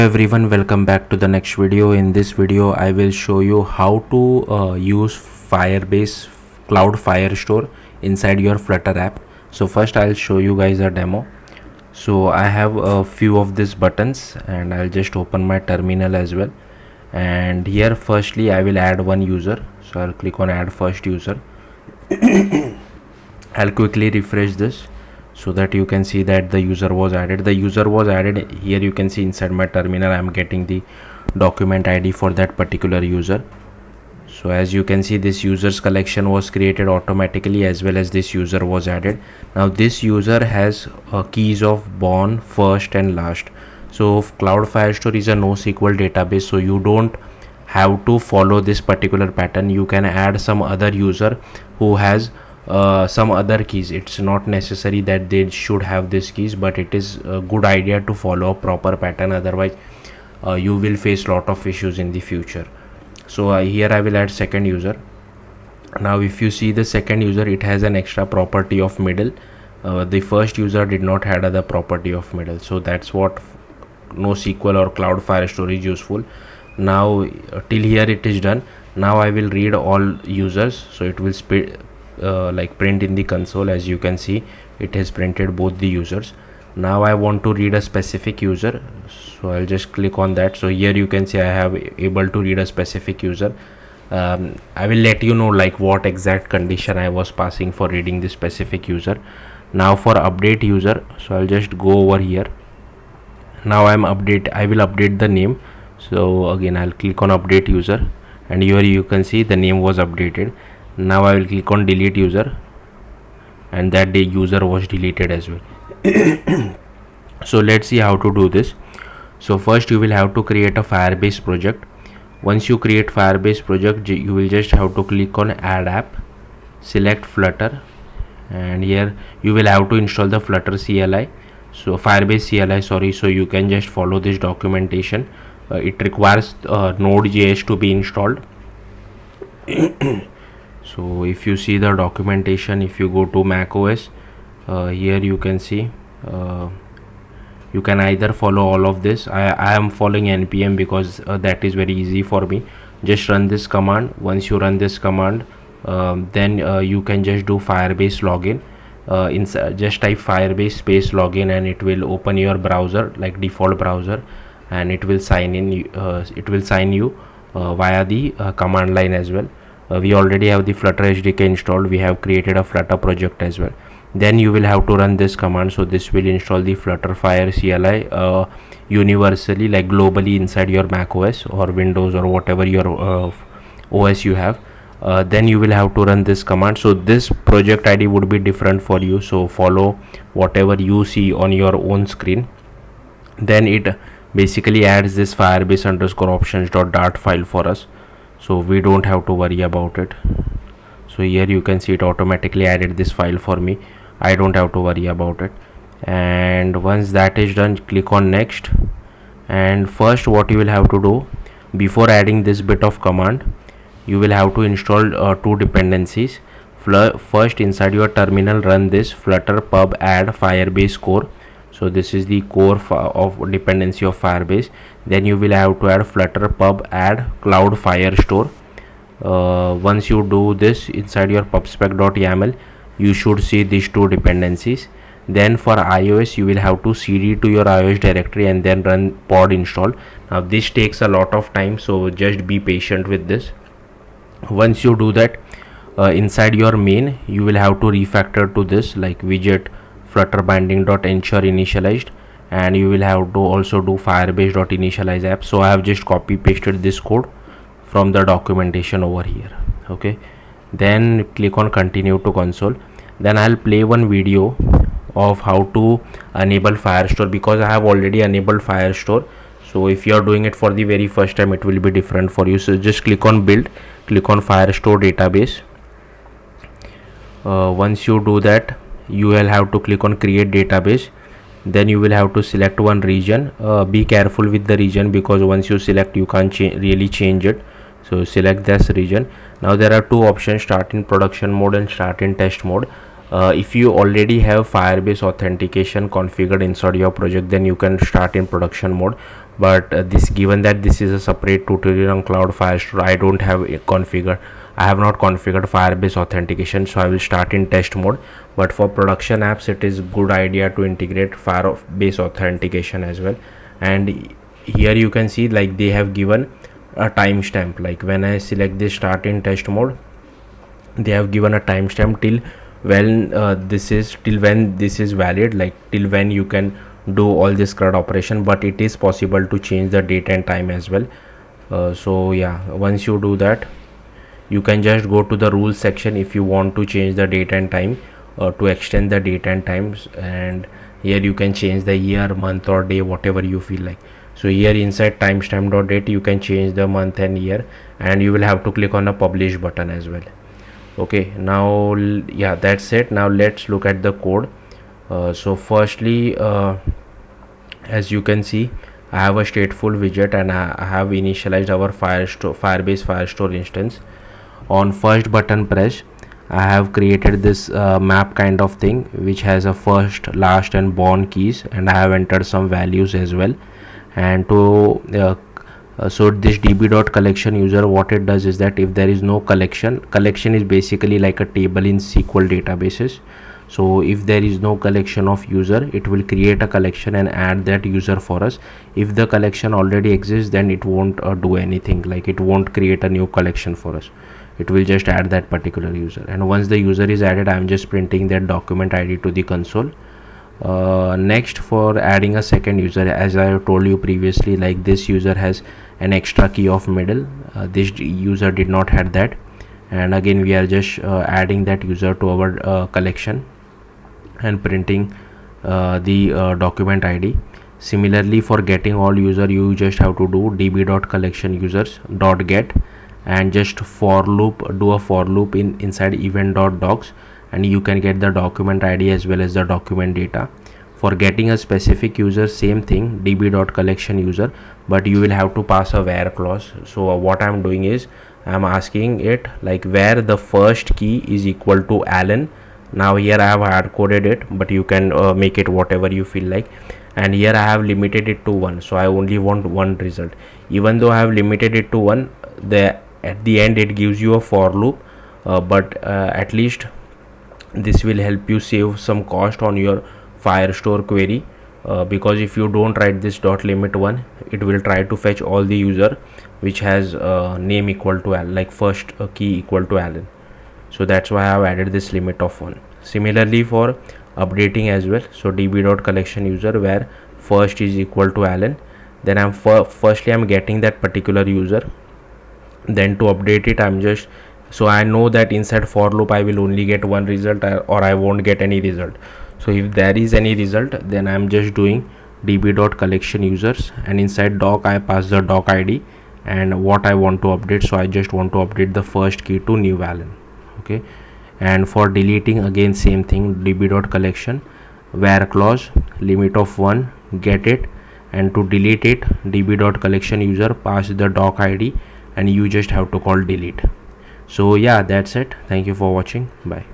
Everyone, welcome back to the next video. In this video I will show you how to use Firebase Cloud Firestore inside your Flutter app. So first I'll show you guys a demo. So I have a few of these buttons and I'll just open my terminal as well, and here firstly I will add one user. So I'll click on add first user. I'll quickly refresh this so that you can see that the user was added. The user was added. Here you can see inside my terminal I'm getting the document ID for that particular user. So as you can see, this users collection was created automatically, as well as this user was added. Now this user has keys of born, first and last. So Cloud Firestore is a NoSQL database, so you don't have to follow this particular pattern. You can add some other user who has some other keys. It's not necessary that they should have these keys, but it is a good idea to follow a proper pattern, otherwise you will face lot of issues in the future. So here I will add second user. Now if you see the second user, it has an extra property of middle. The first user did not have the property of middle, so that's what NoSQL or Cloud Firestore is useful. Now till here it is done. Now I will read all users, so it will print in the console. As you can see, it has printed both the users. Now I want to read a specific user, so I'll just click on that. So here you can see I have able to read a specific user. I will let you know like what exact condition I was passing for reading this specific user. Now for update user, so I'll just go over here. Now I will update the name. So again I'll click on update user, and here you can see the name was updated. Now I will click on delete user, and that the user was deleted as well. So let's see how to do this. So first you will have to create a Firebase project. Once you create Firebase project, you will just have to click on add app, select Flutter, and here you will have to install the Flutter CLI. So Firebase CLI, sorry. So you can just follow this documentation. It requires nodejs to be installed. So if you see the documentation, if you go to macOS, here you can see you can either follow all of this. I am following npm because that is very easy for me. Just run this command. Once you run this command, then you can just do Firebase login. Just type Firebase space login, and it will open your browser like default browser, and it will sign in. It will sign you via the command line as well. We already have the Flutter SDK installed. We have created a Flutter project as well. Then you will have to run this command. So this will install the Flutter Fire CLI universally, like globally inside your macOS or Windows or whatever your OS you have. Then you will have to run this command. So this project ID would be different for you, so follow whatever you see on your own screen. Then it basically adds this firebase _options.dart file for us, so we don't have to worry about it. So here you can see it automatically added this file for me. I don't have to worry about it. And once that is done, click on next. And first what you will have to do before adding this bit of command, you will have to install two dependencies. First, inside your terminal, run this flutter pub add firebase core. So this is the core of dependency of Firebase. Then you will have to add flutter pub add cloud firestore. Once you do this inside your pubspec.yaml, you should see these two dependencies. Then for iOS, you will have to cd to your iOS directory and then run pod install. Now this takes a lot of time, so just be patient with this. Once you do that, inside your main, you will have to refactor to this like widget flutter binding.ensure initialized, and you will have to also do firebase.initialize app. So I have just copy pasted this code from the documentation over here. Okay, then click on continue to console. Then I'll play one video of how to enable Firestore, because I have already enabled Firestore. So if you are doing it for the very first time, it will be different for you. So just click on build, click on Firestore database. Once you do that, you will have to click on create database. Then you will have to select one region. Be careful with the region, because once you select, you can't really change it. So select this region. Now there are two options: start in production mode and start in test mode. If you already have Firebase authentication configured inside your project, then you can start in production mode. but this, given that this is a separate tutorial on cloud Firestore, I don't have a configured, I have not configured Firebase authentication, so I will start in test mode. But for production apps, it is good idea to integrate Firebase authentication as well. And here you can see, like, they have given a timestamp. Like when I select this start in test mode, they have given a timestamp till when this is valid, like till when you can do all this CRUD operation. But it is possible to change the date and time as well. So yeah, once you do that, you can just go to the rules section if you want to change the date and time, to extend the date and times. And here you can change the year, month or day, whatever you feel like. So here inside timestamp.date you can change the month and year, and you will have to click on the publish button as well. Okay, now yeah, that's it. Now let's look at the code. So firstly, as you can see, I have a stateful widget, and I have initialized our Firebase Firestore instance. On first button press, I have created this map kind of thing, which has a first, last and born keys, and I have entered some values as well. And to so this db.collection user, what it does is that if there is no collection is basically like a table in SQL databases. So if there is no collection of user, it will create a collection and add that user for us. If the collection already exists, then it won't do anything, like it won't create a new collection for us. It will just add that particular user. And once the user is added, I am just printing that document ID to the console. Next, for adding a second user, as I have told you previously, like this user has an extra key of middle. This user did not have that, and again we are just adding that user to our collection and printing the document ID. Similarly, for getting all user, you just have to do db.collectionusers.get and just for loop, do a for loop inside event.docs, and you can get the document ID as well as the document data. For getting a specific user, same thing, db.collectionuser, but you will have to pass a where clause. So what I'm doing is I'm asking it like where the first key is equal to Alan. Now here I have hard coded it, but you can make it whatever you feel like. And here I have limited it to 1, so I only want one result. Even though I have limited it to 1, at the end it gives you a for loop, but at least this will help you save some cost on your Firestore query, because if you don't write this .limit1, it will try to fetch all the user which has name equal to Alan, like first key equal to Alan. So that's why I have added this limit of 1. Similarly for updating as well, so db.collectionuser where first is equal to Alan, then I'm firstly I'm getting that particular user. Then to update it, I'm just, so I know that inside for loop I will only get one result, or I won't get any result. So if there is any result, then I'm just doing db.collectionusers, and inside doc I pass the doc ID and what I want to update. So I just want to update the first key to new Alan. Okay, and for deleting, again same thing, db.collection where clause limit of 1, get it, and to delete it, db.collectionuser pass the doc ID, and you just have to call delete. So yeah, that's it. Thank you for watching. Bye.